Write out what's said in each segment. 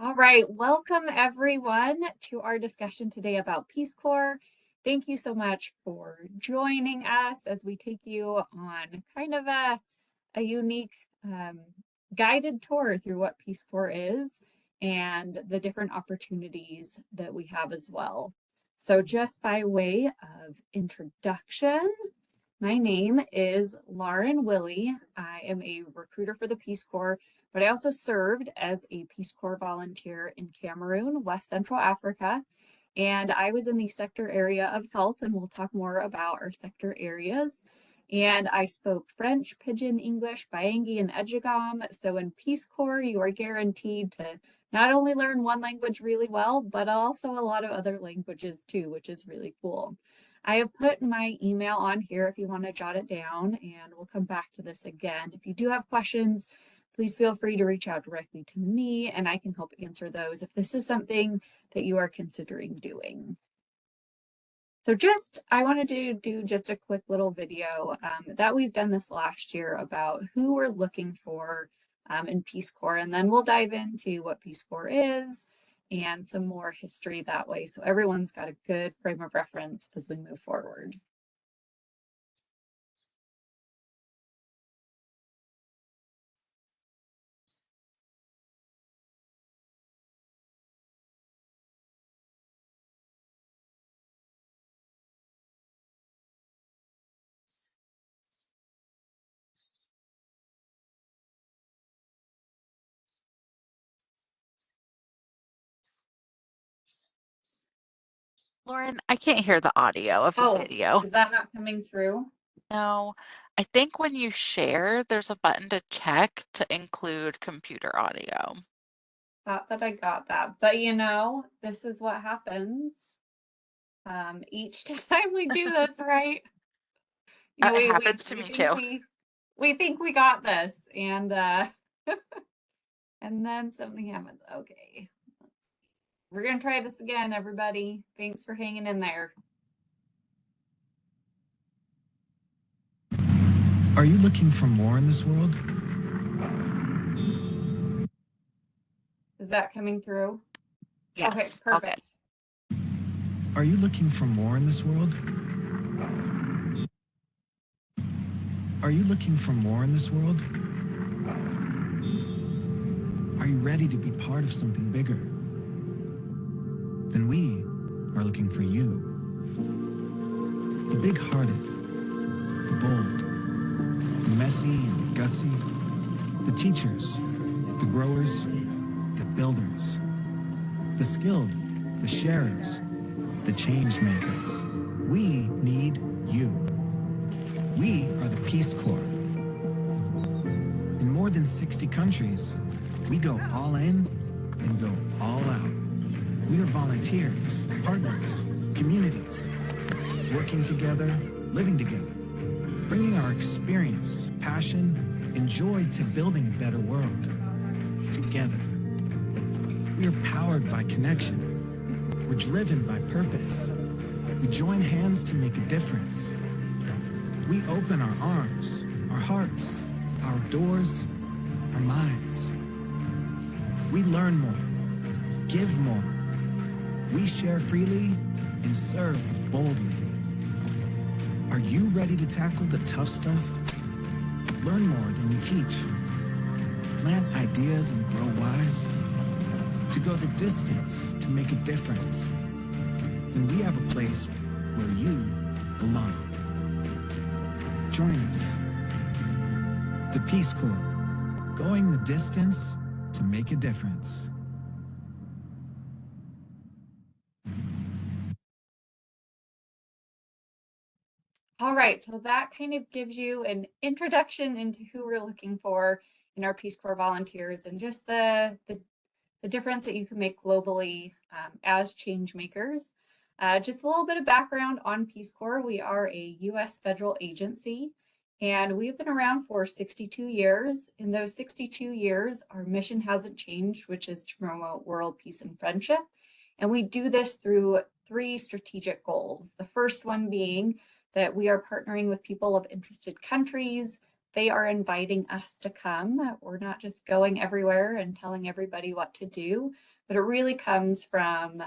All right, welcome everyone to our discussion today about Peace Corps. Thank you so much for joining us as we take you on kind of a unique guided tour through what Peace Corps is and the different opportunities that we have as well. So just by way of introduction, my name is Lauren Willie. I am a recruiter for the Peace Corps, but I also served as a Peace Corps volunteer in Cameroon, West Central Africa. And I was in the sector area of health, and we'll talk more about our sector areas. And I spoke French, Pidgin English, Bayangi, and Ejigam. So in Peace Corps, you are guaranteed to not only learn one language really well, but also a lot of other languages too, which is really cool. I have put my email on here if you want to jot it down, and we'll come back to this again. If you do have questions, please feel free to reach out directly to me and I can help answer those if this is something that you are considering doing. So I wanted to do just a quick little video that we've done this last year about who we're looking for in Peace Corps, and then we'll dive into what Peace Corps is and some more history that way, so everyone's got a good frame of reference as we move forward. Lauren, I can't hear the audio of the video. Is that not coming through? No, I think when you share, there's a button to check to include computer audio. Thought that I got that, but you know, this is what happens each time we do this, right? You know, It happens to me too. we think we got this, and and then something happens. Okay, we're gonna try this again, everybody. Thanks for hanging in there. Are you looking for more in this world? Is that coming through? Yes. Okay, perfect. Okay. Are you looking for more in this world? Are you looking for more in this world? Are you ready to be part of something bigger? Then we are looking for you. The big-hearted, the bold, the messy and the gutsy, the teachers, the growers, the builders, the skilled, the sharers, the change makers. We need you. We are the Peace Corps. In more than 60 countries, we go all in and go all out. We are volunteers, partners, communities, working together, living together, bringing our experience, passion, and joy to building a better world. Together. We are powered by connection. We're driven by purpose. We join hands to make a difference. We open our arms, our hearts, our doors, our minds. We learn more, give more. We share freely and serve boldly. Are you ready to tackle the tough stuff? Learn more than we teach. Plant ideas and grow wise. To go the distance to make a difference. Then we have a place where you belong. Join us. The Peace Corps, going the distance to make a difference. All right, so that kind of gives you an introduction into who we're looking for in our Peace Corps volunteers and just the difference that you can make globally as change makers. Just a little bit of background on Peace Corps. We are a U.S. federal agency, and we've been around for 62 years. In those 62 years, our mission hasn't changed, which is to promote world peace and friendship. And we do this through 3 strategic goals. The first one being that we are partnering with people of interested countries they are inviting us to come. We're not just going everywhere and telling everybody what to do, but it really comes from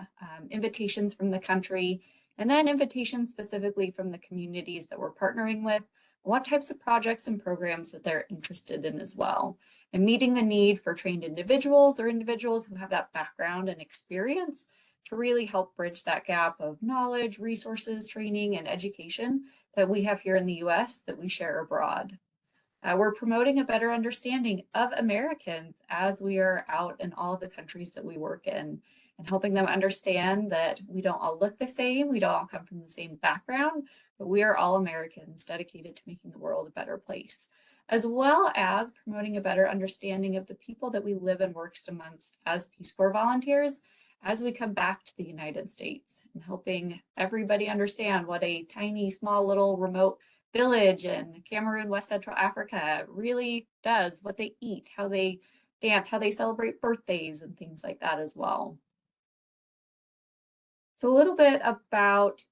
invitations from the country, and then invitations specifically from the communities that we're partnering with, what types of projects and programs that they're interested in as well, and meeting the need for trained individuals or individuals who have that background and experience to really help bridge that gap of knowledge, resources, training, and education that we have here in the US that we share abroad. We're promoting a better understanding of Americans as we are out in all of the countries that we work in, and helping them understand that we don't all look the same, we don't all come from the same background, but we are all Americans dedicated to making the world a better place, as well as promoting a better understanding of the people that we live and work amongst as Peace Corps volunteers as we come back to the United States, and helping everybody understand what a tiny, small, little remote village in Cameroon, West Central Africa really does, what they eat, how they dance, how they celebrate birthdays and things like that as well. So a little bit about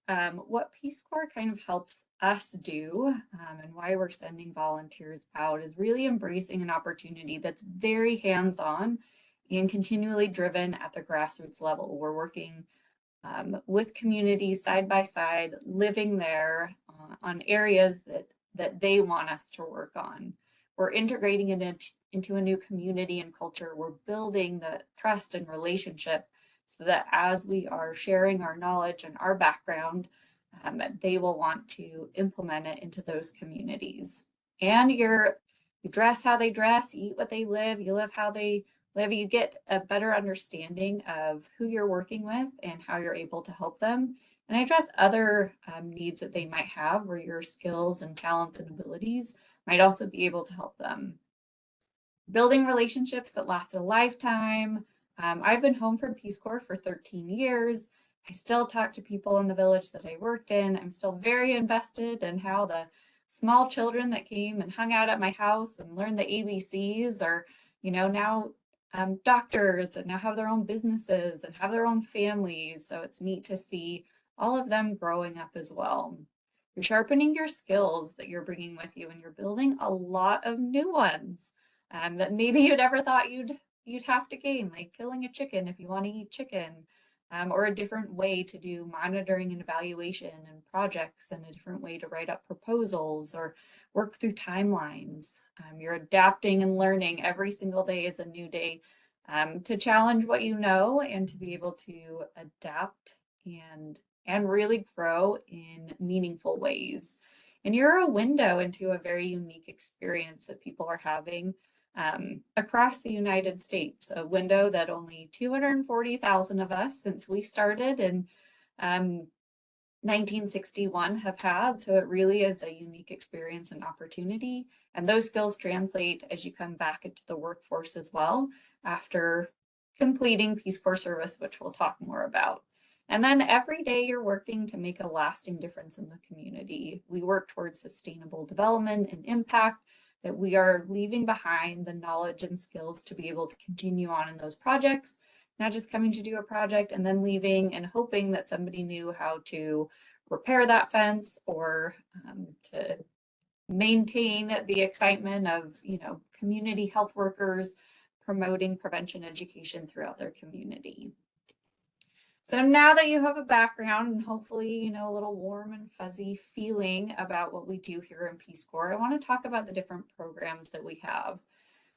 what Peace Corps kind of helps us do and why we're sending volunteers out is really embracing an opportunity that's very hands-on and continually driven at the grassroots level. We're working with communities side by side, living there on areas that they want us to work on. We're integrating it into a new community and culture. We're building the trust and relationship so that as we are sharing our knowledge and our background, they will want to implement it into those communities. And you dress how they dress, you eat what they live, you live how they live, you get a better understanding of who you're working with and how you're able to help them, and address other needs that they might have where your skills and talents and abilities might also be able to help them. Building relationships that last a lifetime. I've been home from Peace Corps for 13 years. I still talk to people in the village that I worked in. I'm still very invested in how the small children that came and hung out at my house and learned the ABCs are, now doctors and now have their own businesses and have their own families. So it's neat to see all of them growing up as well. You're sharpening your skills that you're bringing with you, and you're building a lot of new ones that maybe you'd ever thought you'd have to gain, like killing a chicken if you want to eat chicken, or a different way to do monitoring and evaluation and projects, and a different way to write up proposals or work through timelines. You're adapting and learning every single day is a new day to challenge what you know and to be able to adapt and really grow in meaningful ways. And you're a window into a very unique experience that people are having across the United States, a window that only 240,000 of us since we started in 1961 have had. So it really is a unique experience and opportunity. And those skills translate as you come back into the workforce as well after completing Peace Corps service, which we'll talk more about. And then every day you're working to make a lasting difference in the community. We work towards sustainable development and impact, that we are leaving behind the knowledge and skills to be able to continue on in those projects, not just coming to do a project and then leaving and hoping that somebody knew how to repair that fence or to maintain the excitement of, community health workers promoting prevention education throughout their community. So now that you have a background and hopefully, a little warm and fuzzy feeling about what we do here in Peace Corps, I want to talk about the different programs that we have.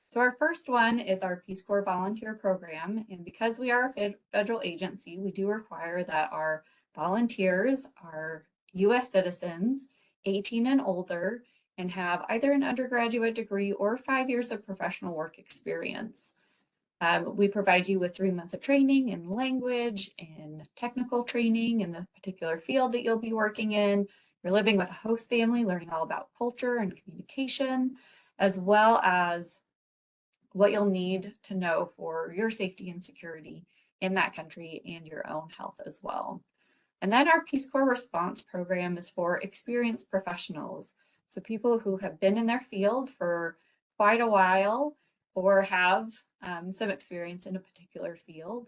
So our first one is our Peace Corps volunteer program. And because we are a federal agency, we do require that our volunteers are US citizens, 18 and older, and have either an undergraduate degree or 5 years of professional work experience. We provide you with 3 months of training in language and technical training in the particular field that you'll be working in. You're living with a host family, learning all about culture and communication, as well as what you'll need to know for your safety and security in that country and your own health as well. And then our Peace Corps response program is for experienced professionals. So people who have been in their field for quite a while or have some experience in a particular field.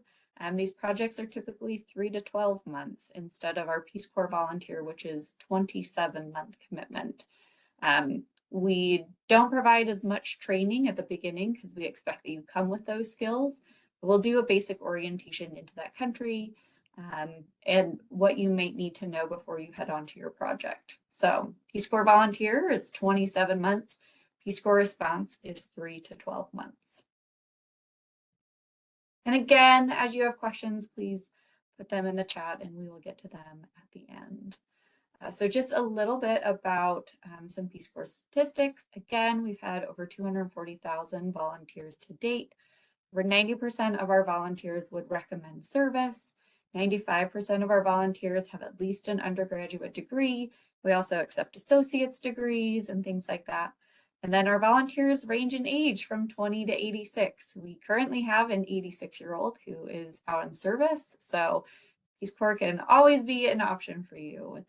These projects are typically 3 to 12 months instead of our Peace Corps volunteer, which is 27-month commitment. We don't provide as much training at the beginning because we expect that you come with those skills. We'll do a basic orientation into that country and what you might need to know before you head on to your project. So Peace Corps volunteer is 27 months. Peace Corps response is 3 to 12 months. And again, as you have questions, please put them in the chat and we will get to them at the end. So just a little bit about some Peace Corps statistics. Again, we've had over 240,000 volunteers to date. Over 90% of our volunteers would recommend service. 95% of our volunteers have at least an undergraduate degree. We also accept associate's degrees and things like that. And then our volunteers range in age from 20 to 86. We currently have an 86-year-old who is out in service. So Peace Corps can always be an option for you.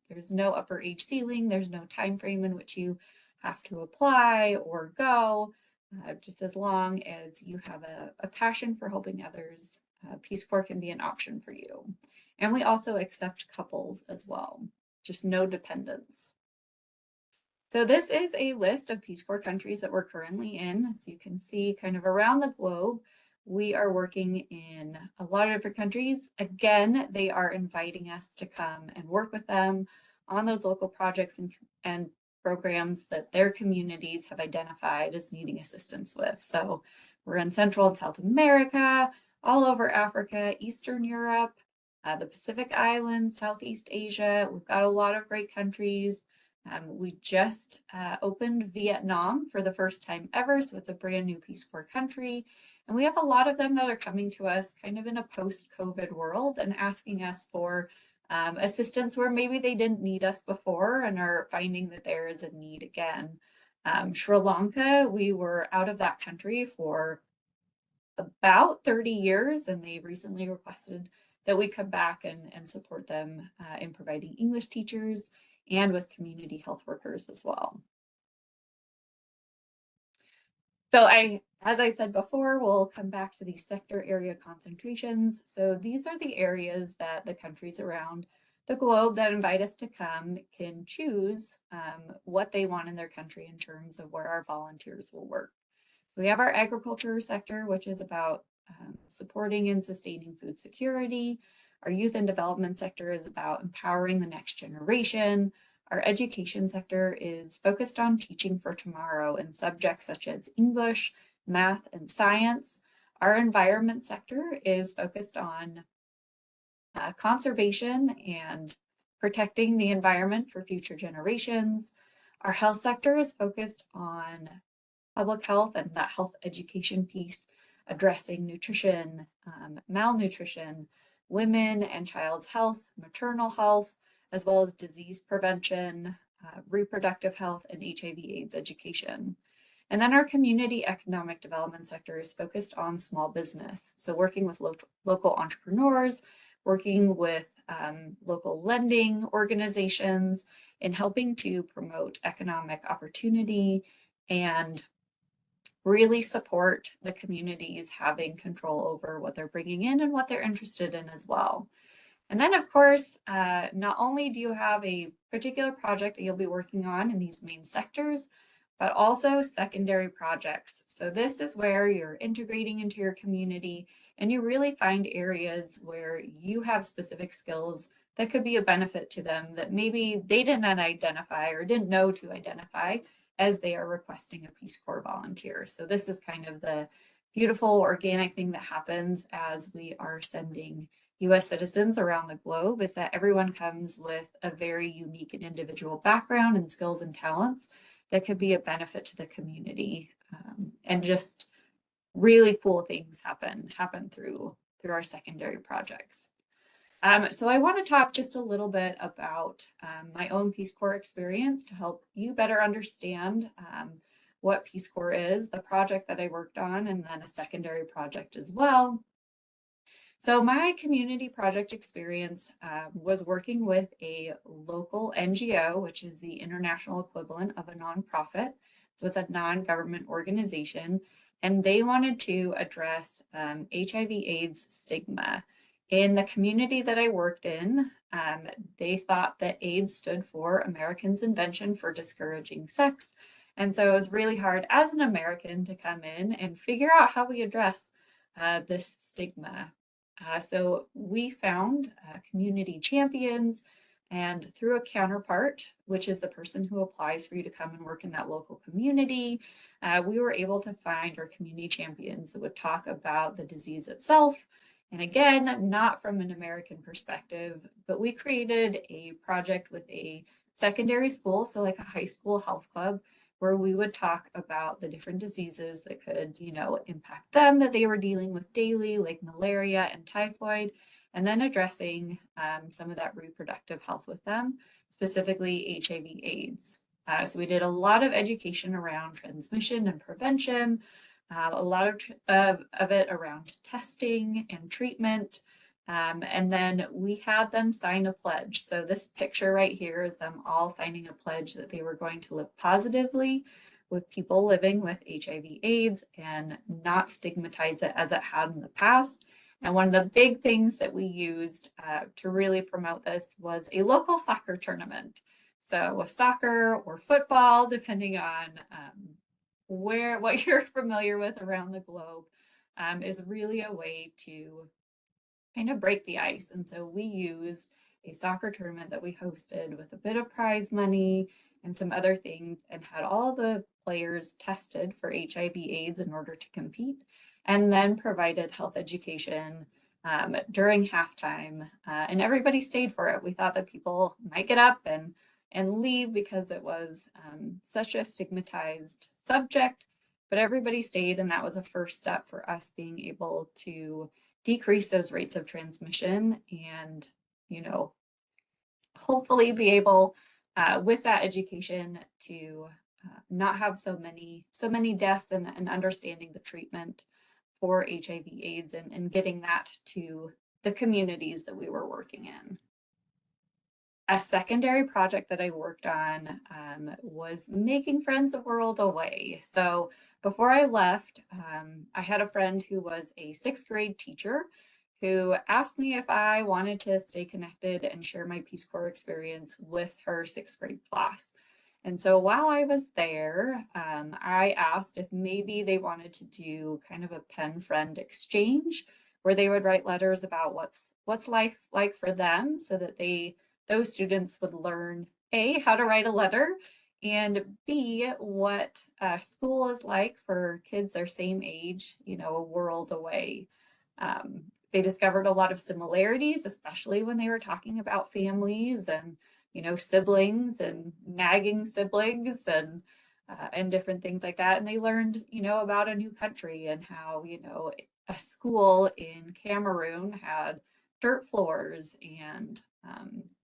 There's no upper age ceiling. There's no time frame in which you have to apply or go. Just as long as you have a passion for helping others, Peace Corps can be an option for you. And we also accept couples as well, just no dependents. So this is a list of Peace Corps countries that we're currently in. As you can see, kind of around the globe, we are working in a lot of different countries. Again, they are inviting us to come and work with them on those local projects and programs that their communities have identified as needing assistance with. So we're in Central and South America, all over Africa, Eastern Europe, the Pacific Islands, Southeast Asia. We've got a lot of great countries. We just opened Vietnam for the first time ever, so it's a brand new Peace Corps country. And we have a lot of them that are coming to us kind of in a post-COVID world and asking us for assistance where maybe they didn't need us before and are finding that there is a need again. Sri Lanka, we were out of that country for about 30 years, and they recently requested that we come back and support them in providing English teachers and with community health workers as well. So as I said before, we'll come back to these sector area concentrations. So these are the areas that the countries around the globe that invite us to come can choose what they want in their country in terms of where our volunteers will work. We have our agriculture sector, which is about supporting and sustaining food security. Our youth and development sector is about empowering the next generation. Our education sector is focused on teaching for tomorrow in subjects such as English, math, and science. Our environment sector is focused on conservation and protecting the environment for future generations. Our health sector is focused on public health and that health education piece, addressing nutrition, malnutrition, women and child's health, maternal health, as well as disease prevention, reproductive health, and HIV/AIDS education. And then our community economic development sector is focused on small business. So working with local entrepreneurs, working with local lending organizations, and helping to promote economic opportunity and really support the communities having control over what they're bringing in and what they're interested in as well. And then, of course, not only do you have a particular project that you'll be working on in these main sectors, but also secondary projects. So this is where you're integrating into your community and you really find areas where you have specific skills that could be a benefit to them that maybe they did not identify or didn't know to identify as they are requesting a Peace Corps volunteer. So this is kind of the beautiful organic thing that happens as we are sending US citizens around the globe, is that everyone comes with a very unique and individual background and skills and talents that could be a benefit to the community, and just really cool things happen through our secondary projects. So I want to talk just a little bit about my own Peace Corps experience to help you better understand what Peace Corps is, the project that I worked on, and then a secondary project as well. So my community project experience was working with a local NGO, which is the international equivalent of a nonprofit. So it's a non-government organization, and they wanted to address HIV/AIDS stigma. In the community that I worked in, they thought that AIDS stood for Americans' Invention for Discouraging Sex. And so it was really hard as an American to come in and figure out how we address this stigma. So we found community champions, and through a counterpart, which is the person who applies for you to come and work in that local community, we were able to find our community champions that would talk about the disease itself. And again, not from an American perspective, but we created a project with a secondary school, so like a high school health club, where we would talk about the different diseases that could, impact them that they were dealing with daily, like malaria and typhoid, and then addressing some of that reproductive health with them, specifically HIV/AIDS. So we did a lot of education around transmission and prevention, a lot of it around testing and treatment. And then we had them sign a pledge. So this picture right here is them all signing a pledge that they were going to live positively with people living with HIV/AIDS and not stigmatize it as it had in the past. And one of the big things that we used to really promote this was a local soccer tournament. So with soccer or football, depending on what you're familiar with around the globe, is really a way to kind of break the ice. And so we used a soccer tournament that we hosted with a bit of prize money and some other things, and had all the players tested for HIV/AIDS in order to compete, and then provided health education during halftime, and everybody stayed for it. We thought that people might get up and leave because it was such a stigmatized subject, but everybody stayed, and that was a first step for us being able to decrease those rates of transmission and, hopefully be able with that education to not have so many deaths, and understanding the treatment for HIV/AIDS and getting that to the communities that we were working in. A secondary project that I worked on was making friends a world away. So before I left, I had a friend who was a 6th grade teacher who asked me if I wanted to stay connected and share my Peace Corps experience with her 6th grade class. And so while I was there, I asked if maybe they wanted to do kind of a pen friend exchange where they would write letters about what's life like for them, so that those students would learn A, how to write a letter, and B, what school is like for kids their same age, a world away. They discovered a lot of similarities, especially when they were talking about families and, siblings and nagging siblings and different things like that. And they learned, about a new country and how, a school in Cameroon had dirt floors and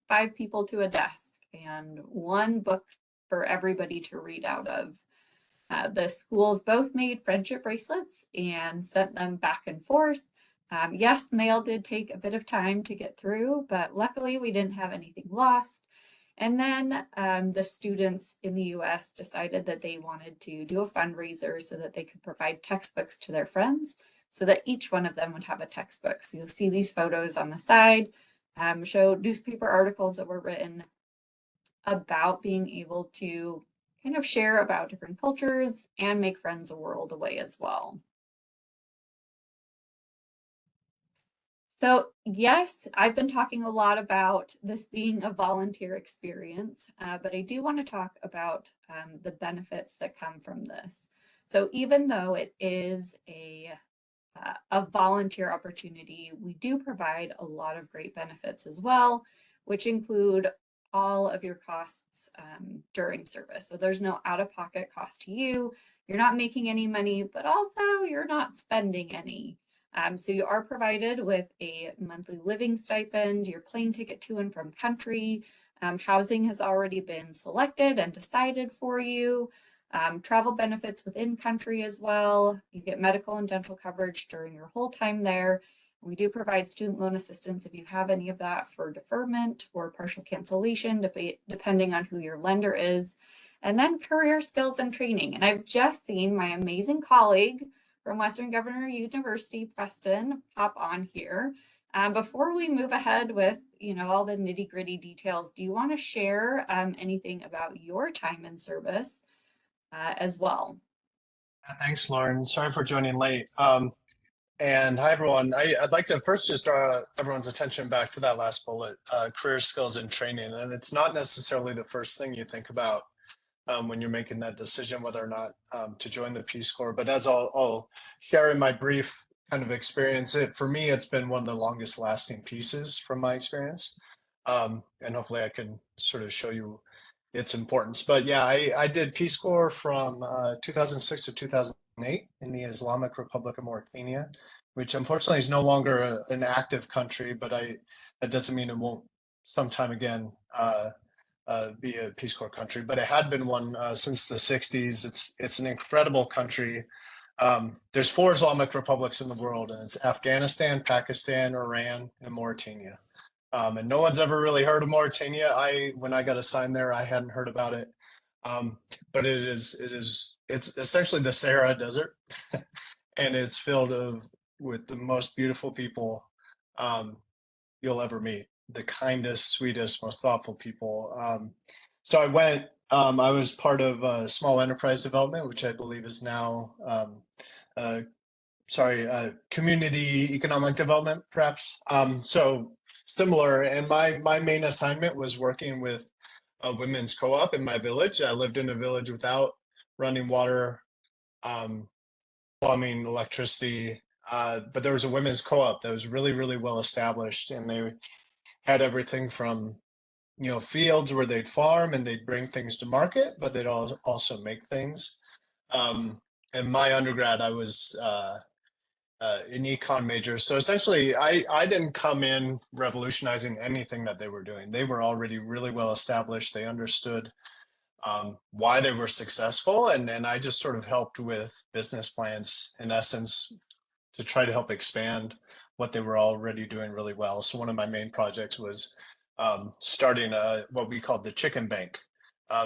5 people to a desk and 1 book for everybody to read out of. The schools both made friendship bracelets and sent them back and forth. Yes, mail did take a bit of time to get through, but luckily we didn't have anything lost. And then the students in the US decided that they wanted to do a fundraiser so that they could provide textbooks to their friends, so that each one of them would have a textbook. So you'll see these photos on the side, show newspaper articles that were written about being able to kind of share about different cultures and make friends a world away as well. So yes, I've been talking a lot about this being a volunteer experience, but I do want to talk about the benefits that come from this. So even though it is a volunteer opportunity, we do provide a lot of great benefits as well, which include all of your costs during service. So there's no out-of-pocket cost to you. You're not making any money, but also you're not spending any. So you are provided with a monthly living stipend, your plane ticket to and from country. Housing has already been selected and decided for you. Travel benefits within country as well. You get medical and dental coverage during your whole time there. We do provide student loan assistance if you have any of that for deferment or partial cancellation, depending on who your lender is. And then career skills and training. And I've just seen my amazing colleague from Western Governor University, Preston, pop on here. Before we move ahead with, all the nitty gritty details, do you want to share anything about your time in service as well? Thanks, Lauren. Sorry for joining late. And hi, everyone. I'd like to first just draw everyone's attention back to that last bullet, career skills and training. And it's not necessarily the first thing you think about when you're making that decision whether or not to join the Peace Corps. But as I'll share in my brief kind of experience, for me, it's been one of the longest lasting pieces from my experience. And hopefully I can sort of show you its importance. But yeah, I did Peace Corps from 2006 to 2008 in the Islamic Republic of Mauritania, which unfortunately is no longer an active country, but that doesn't mean it won't sometime again be a Peace Corps country. But it had been one since the 60s. It's an incredible country. There's 4 Islamic republics in the world, and it's Afghanistan, Pakistan, Iran, and Mauritania. And no one's ever really heard of Mauritania. When I got assigned there, I hadn't heard about it. But it's essentially the Sahara Desert, and it's filled with the most beautiful people you'll ever meet, the kindest, sweetest, most thoughtful people. So I went. I was part of small enterprise development, which I believe is now community economic development, perhaps. So similar, and my main assignment was working with a women's co-op in my village. I lived in a village without running water, plumbing, electricity, but there was a women's co-op that was really, really well established, and they had everything from fields where they'd farm and they'd bring things to market, but they'd also make things. In my undergrad, I was an econ major. So essentially, I didn't come in revolutionizing anything that they were doing. They were already really well established. They understood why they were successful. And then I just sort of helped with business plans, in essence, to try to help expand what they were already doing really well. So one of my main projects was starting what we called the chicken bank.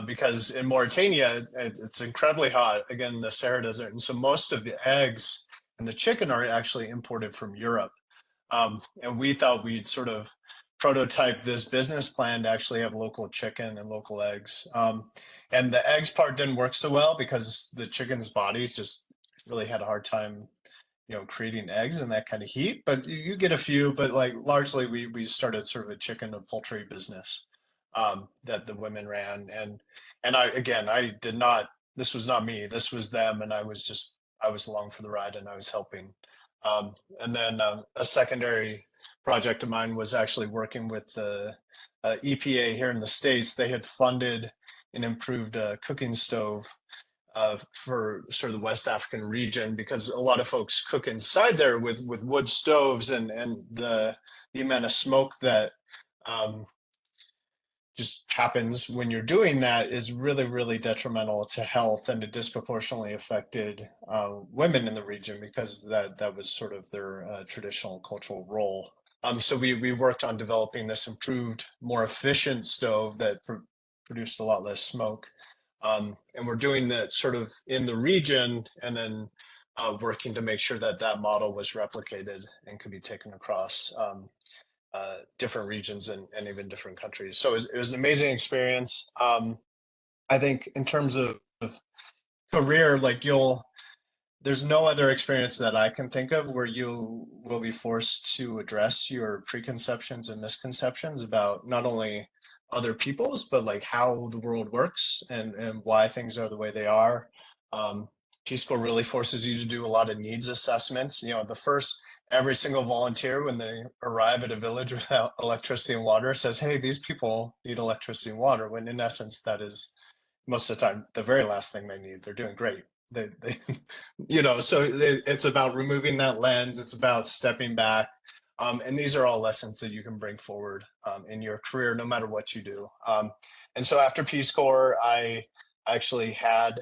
Because in Mauritania, it's incredibly hot, again, the Sahara Desert. And so most of the eggs and the chicken are actually imported from Europe. And we thought we'd sort of prototype this business plan to actually have local chicken and local eggs. And the eggs part didn't work so well because the chicken's body just really had a hard time, creating eggs in that kind of heat. But you get a few, but like largely we started sort of a chicken and poultry business that the women ran. And I did not, this was not me, this was them. And I was along for the ride, and I was helping. And then a secondary project of mine was actually working with the EPA here in the States. They had funded an improved cooking stove for sort of the West African region, because a lot of folks cook inside there with wood stoves, and the amount of smoke that just happens when you're doing that is really, really detrimental to health, and it disproportionately affected women in the region because that was sort of their traditional cultural role. So we worked on developing this improved, more efficient stove that produced a lot less smoke. And we're doing that sort of in the region, and then working to make sure that model was replicated and could be taken across different regions and even different countries. So it was an amazing experience. I think in terms of career, there's no other experience that I can think of where you will be forced to address your preconceptions and misconceptions about not only other people's, but like how the world works and why things are the way they are. Peace Corps really forces you to do a lot of needs assessments. Every single volunteer, when they arrive at a village without electricity and water, says, hey, these people need electricity and water, when in essence, that is most of the time the very last thing they need. They're doing great. So it's about removing that lens. It's about stepping back. And these are all lessons that you can bring forward in your career, no matter what you do. And so after Peace Corps, I actually had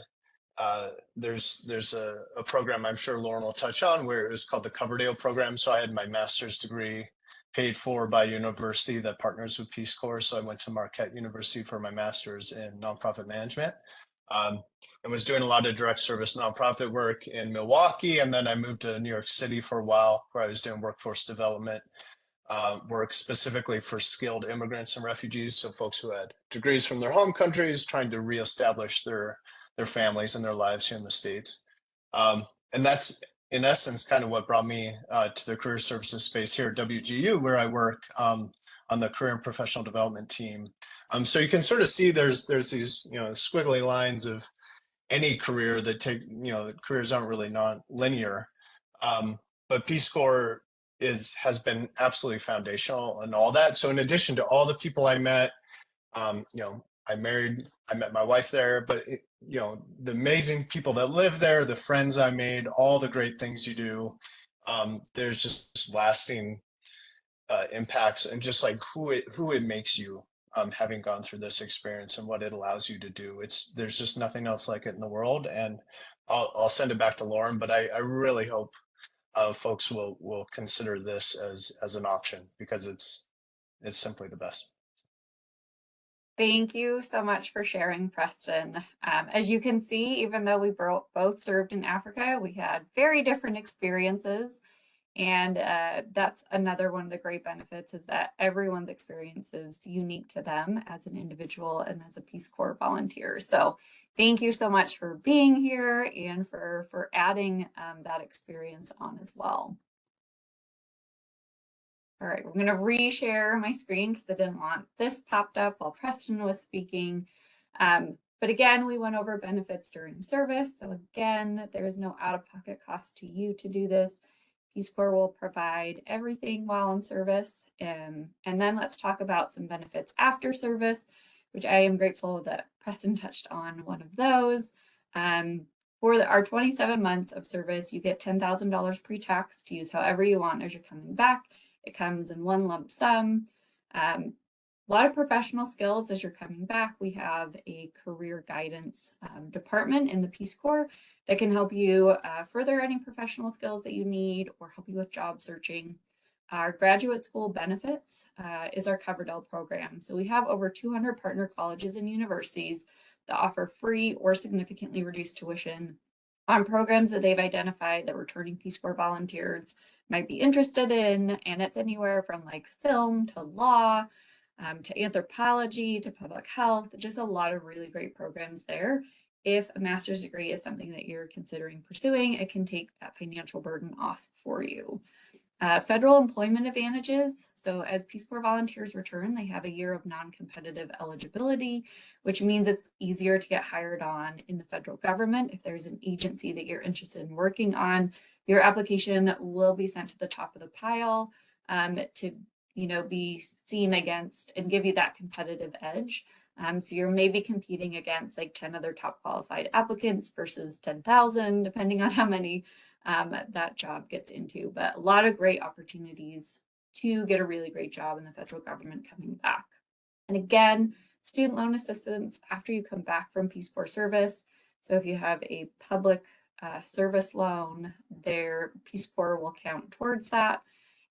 there's a program I'm sure Lauren will touch on, where it was called the Coverdale program. So I had my master's degree paid for by a university that partners with Peace Corps. So I went to Marquette University for my master's in nonprofit management, and was doing a lot of direct service nonprofit work in Milwaukee. And then I moved to New York City for a while, where I was doing workforce development work specifically for skilled immigrants and refugees, so folks who had degrees from their home countries trying to reestablish their families and their lives here in the States. And that's in essence kind of what brought me to the career services space here at WGU, where I work on the career and professional development team. So you can sort of see there's these squiggly lines of any career that careers aren't really non-linear. But Peace Corps has been absolutely foundational in all that. So in addition to all the people I met, I met my wife there, but the amazing people that live there, the friends I made, all the great things you do, there's just lasting impacts, and just like who it makes you, having gone through this experience and what it allows you to do. There's just nothing else like it in the world. And I'll send it back to Lauren, but I really hope folks will consider this as an option, because it's simply the best. Thank you so much for sharing, Preston. As you can see, even though we both served in Africa, we had very different experiences. And that's another one of the great benefits, is that everyone's experience is unique to them as an individual and as a Peace Corps volunteer. So thank you so much for being here and for adding that experience on as well. All right, we're going to reshare my screen because I didn't want this popped up while Preston was speaking. But again, we went over benefits during service. So again, there's no out-of-pocket cost to you to do this. Peace Corps will provide everything while in service. And then let's talk about some benefits after service, which I am grateful that Preston touched on one of those. For our 27 months of service, you get $10,000 pre-tax to use however you want as you're coming back. It comes in one lump sum. A lot of professional skills as you're coming back. We have a career guidance department in the Peace Corps that can help you further any professional skills that you need or help you with job searching. Our graduate school benefits is our Coverdell program. So we have over 200 partner colleges and universities that offer free or significantly reduced tuition on programs that they've identified that returning Peace Corps volunteers might be interested in. And it's anywhere from like film to law, to anthropology, to public health, just a lot of really great programs there. If a master's degree is something that you're considering pursuing, it can take that financial burden off for you. Federal employment advantages. So as Peace Corps volunteers return, they have a year of non-competitive eligibility, which means it's easier to get hired on in the federal government. If there's an agency that you're interested in working on, your application will be sent to the top of the pile to be seen against and give you that competitive edge. So you're maybe competing against like 10 other top qualified applicants versus 10,000, depending on how many that job gets into. But a lot of great opportunities to get a really great job in the federal government coming back. And again, student loan assistance after you come back from Peace Corps service. So if you have a public service loan, their Peace Corps will count towards that.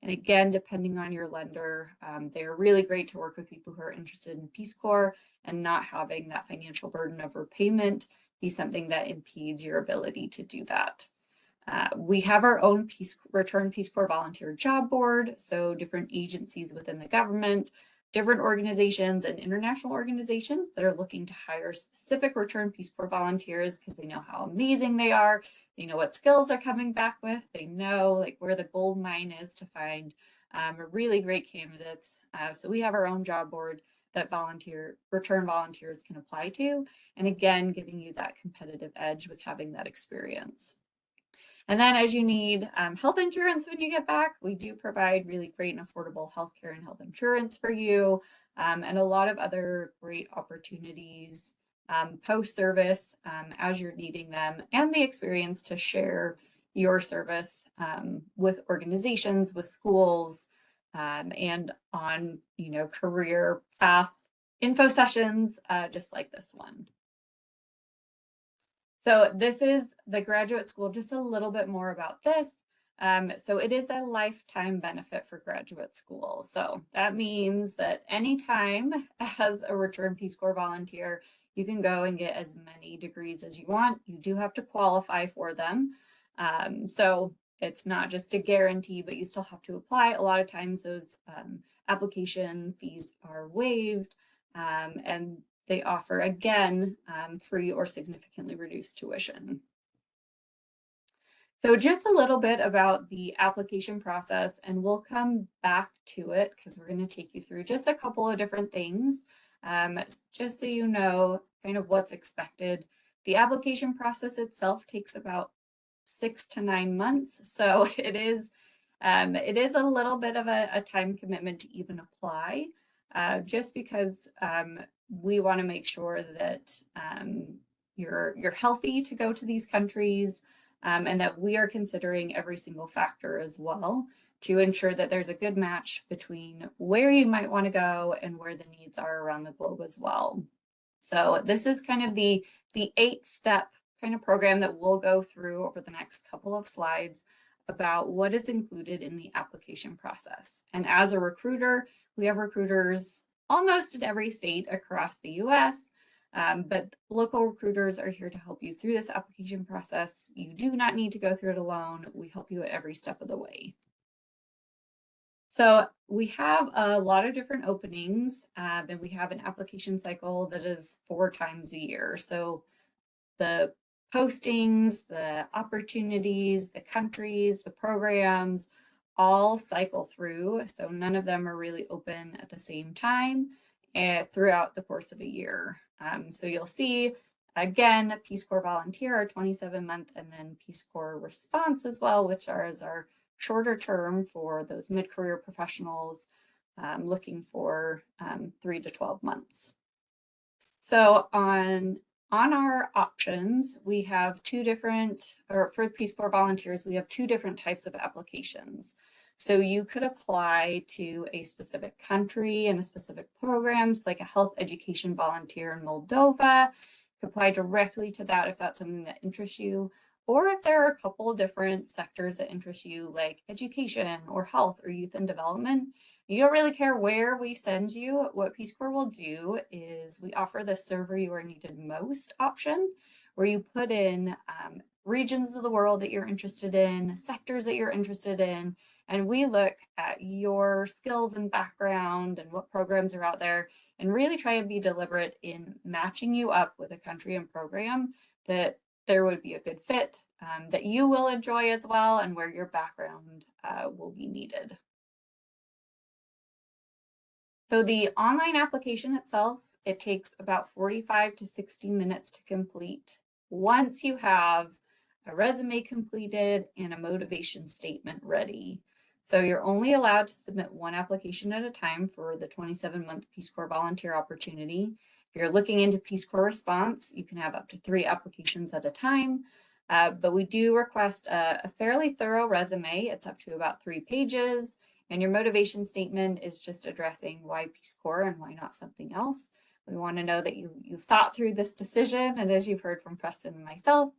And again, depending on your lender, they're really great to work with people who are interested in Peace Corps and not having that financial burden of repayment be something that impedes your ability to do that. We have our own Return Peace Corps volunteer job board. So different agencies within the government, different organizations and international organizations that are looking to hire specific Return Peace Corps volunteers because they know how amazing they are. They know what skills they're coming back with. They know like where the gold mine is to find really great candidates. So we have our own job board that return volunteers can apply to. And again, giving you that competitive edge with having that experience. And then as you need health insurance when you get back, we do provide really great and affordable healthcare and health insurance for you, and a lot of other great opportunities post-service as you're needing them, and the experience to share your service with organizations, with schools, and on career path info sessions just like this one. So this is the graduate school, just a little bit more about this. So it is a lifetime benefit for graduate school. So that means that anytime as a Return Peace Corps volunteer, you can go and get as many degrees as you want. You do have to qualify for them. So it's not just a guarantee, but you still have to apply. A lot of times those application fees are waived, and they offer, again, free or significantly reduced tuition. So just a little bit about the application process, and we'll come back to it because we're going to take you through just a couple of different things, just so you know kind of what's expected. The application process itself takes about 6 to 9 months, so it is a little bit of a time commitment to even apply, just because we want to make sure that you're healthy to go to these countries, and that we are considering every single factor as well to ensure that there's a good match between where you might want to go and where the needs are around the globe as well. So this is kind of the 8-step kind of program that we'll go through over the next couple of slides about what is included in the application process. And as a recruiter, we have recruiters almost in every state across the US, but local recruiters are here to help you through this application process. You do not need to go through it alone. We help you at every step of the way. So we have a lot of different openings, and we have an application cycle that is 4 times a year. So the postings, the opportunities, the countries, the programs all cycle through. So none of them are really open at the same time throughout the course of a year. So you'll see, again, Peace Corps Volunteer, our 27-month, and then Peace Corps Response as well, which is our shorter term for those mid-career professionals looking for 3 to 12 months. So on our options, we have 2 different, or for Peace Corps volunteers, we have 2 different types of applications. So you could apply to a specific country and a specific programs, like a health education volunteer in Moldova. You could apply directly to that if that's something that interests you. Or if there are a couple of different sectors that interest you, like education or health or youth and development, you don't really care where we send you. What Peace Corps will do is we offer the Serve Where You Are Needed Most option, where you put in regions of the world that you're interested in, sectors that you're interested in, and we look at your skills and background and what programs are out there and really try and be deliberate in matching you up with a country and program that there would be a good fit, that you will enjoy as well, and where your background will be needed. So the online application itself, it takes about 45 to 60 minutes to complete once you have a resume completed and a motivation statement ready. So you're only allowed to submit 1 application at a time for the 27-month Peace Corps volunteer opportunity. If you're looking into Peace Corps Response, you can have up to 3 applications at a time, but we do request a fairly thorough resume. It's up to about 3 pages, and your motivation statement is just addressing why Peace Corps and why not something else. We want to know that you've thought through this decision, and as you've heard from Preston and myself,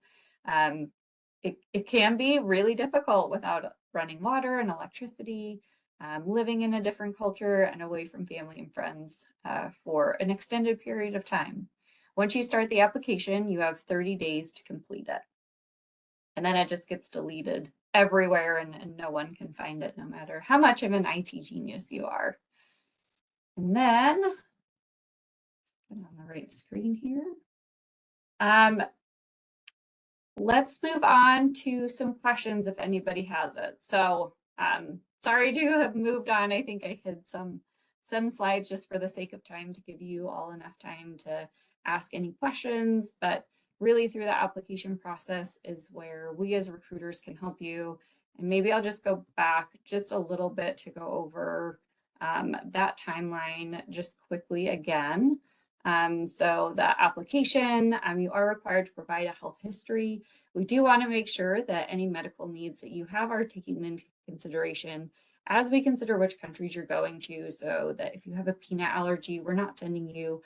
it can be really difficult without running water and electricity, living in a different culture and away from family and friends for an extended period of time. Once you start the application, you have 30 days to complete it. And then it just gets deleted everywhere and no one can find it, no matter how much of an IT genius you are. And then, let's put it on the right screen here. Let's move on to some questions if anybody has it. So sorry to have moved on. I think I hid some slides just for the sake of time to give you all enough time to ask any questions, but really through the application process is where we as recruiters can help you. And maybe I'll just go back just a little bit to go over that timeline just quickly again. So the application, you are required to provide a health history. We do want to make sure that any medical needs that you have are taken into consideration as we consider which countries you're going to, so that if you have a peanut allergy, we're not sending you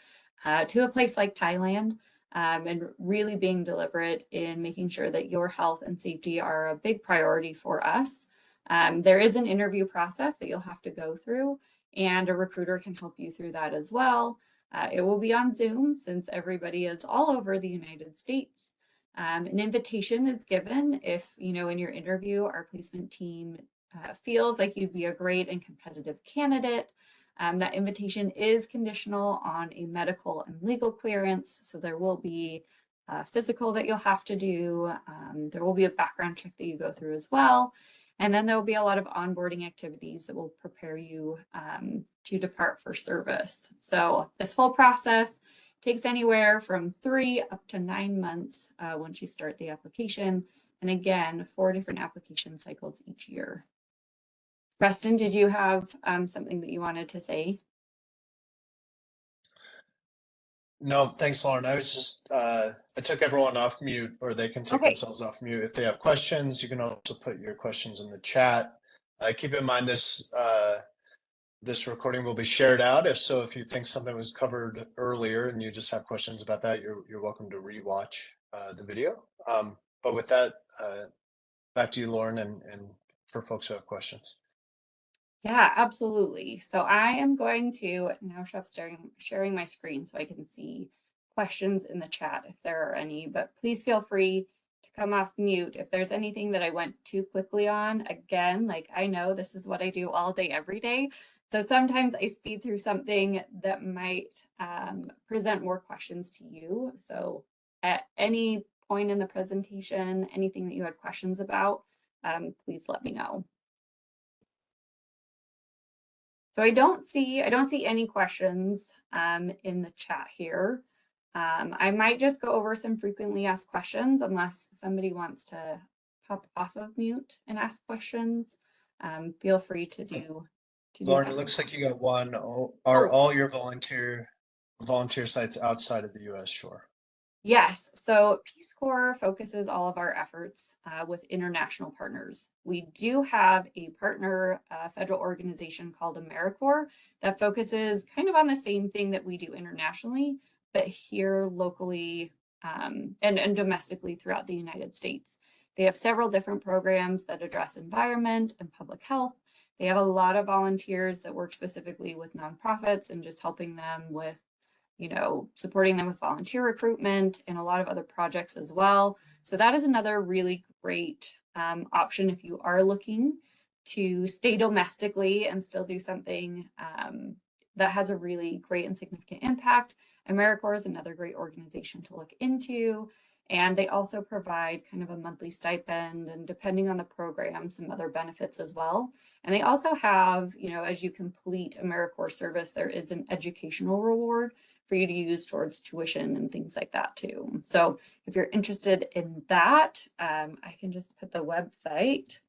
to a place like Thailand, and really being deliberate in making sure that your health and safety are a big priority for us. There is an interview process that you'll have to go through, and a recruiter can help you through that as well. It will be on Zoom since everybody is all over the United States. An invitation is given if, you know, in your interview, our placement team feels like you'd be a great and competitive candidate. That invitation is conditional on a medical and legal clearance. So there will be a physical that you'll have to do. There will be a background check that you go through as well. And then there will be a lot of onboarding activities that will prepare you to depart for service. So this whole process takes anywhere from 3 up to 9 months once you start the application. And again, 4 different application cycles each year. Preston, did you have something that you wanted to say? No, thanks, Lauren. I was just, I took everyone off mute, or they can take Okay. themselves off mute. If they have questions, you can also put your questions in the chat. Keep in mind this recording will be shared out. If you think something was covered earlier and you just have questions about that, you're welcome to rewatch the video. But with that, back to you, Lauren, and for folks who have questions. Yeah, absolutely. So I am going to now stop sharing my screen so I can see questions in the chat if there are any, but please feel free to come off mute if there's anything that I went too quickly on. Again, like I know this is what I do all day, every day. So sometimes I speed through something that might present more questions to you. So at any point in the presentation, anything that you had questions about, please let me know. So I don't see any questions in the chat here. I might just go over some frequently asked questions unless somebody wants to pop off of mute and ask questions. Feel free to do Lauren, that. it looks like you got one. Are all your volunteer sites outside of the U.S.? Sure. Yes, so Peace Corps focuses all of our efforts with international partners. We do have a partner federal organization called AmeriCorps that focuses kind of on the same thing that we do internationally, but here locally and domestically throughout the United States. They have several different programs that address environment and public health. They have a lot of volunteers that work specifically with nonprofits and just helping them with, you know, supporting them with volunteer recruitment and a lot of other projects as well. So that is another really great option if you are looking to stay domestically and still do something that has a really great and significant impact. AmeriCorps is another great organization to look into. And they also provide kind of a monthly stipend and depending on the program, some other benefits as well. And they also have, you know, as you complete AmeriCorps service, there is an educational reward for you to use towards tuition and things like that too. So if you're interested in that, I can just put the website.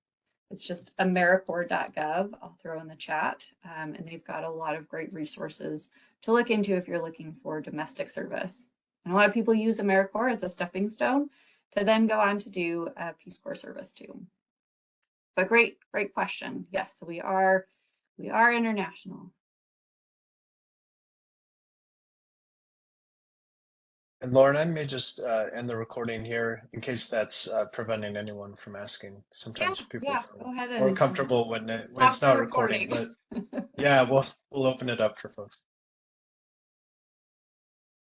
It's just AmeriCorps.gov. I'll throw in the chat. And they've got a lot of great resources to look into if you're looking for domestic service. And a lot of people use AmeriCorps as a stepping stone to then go on to do Peace Corps service too. But great question. Yes, so we are international. And Lauren, I may just end the recording here in case that's preventing anyone from asking. Sometimes people go ahead feel more and comfortable when it's not recording. But yeah, we'll open it up for folks.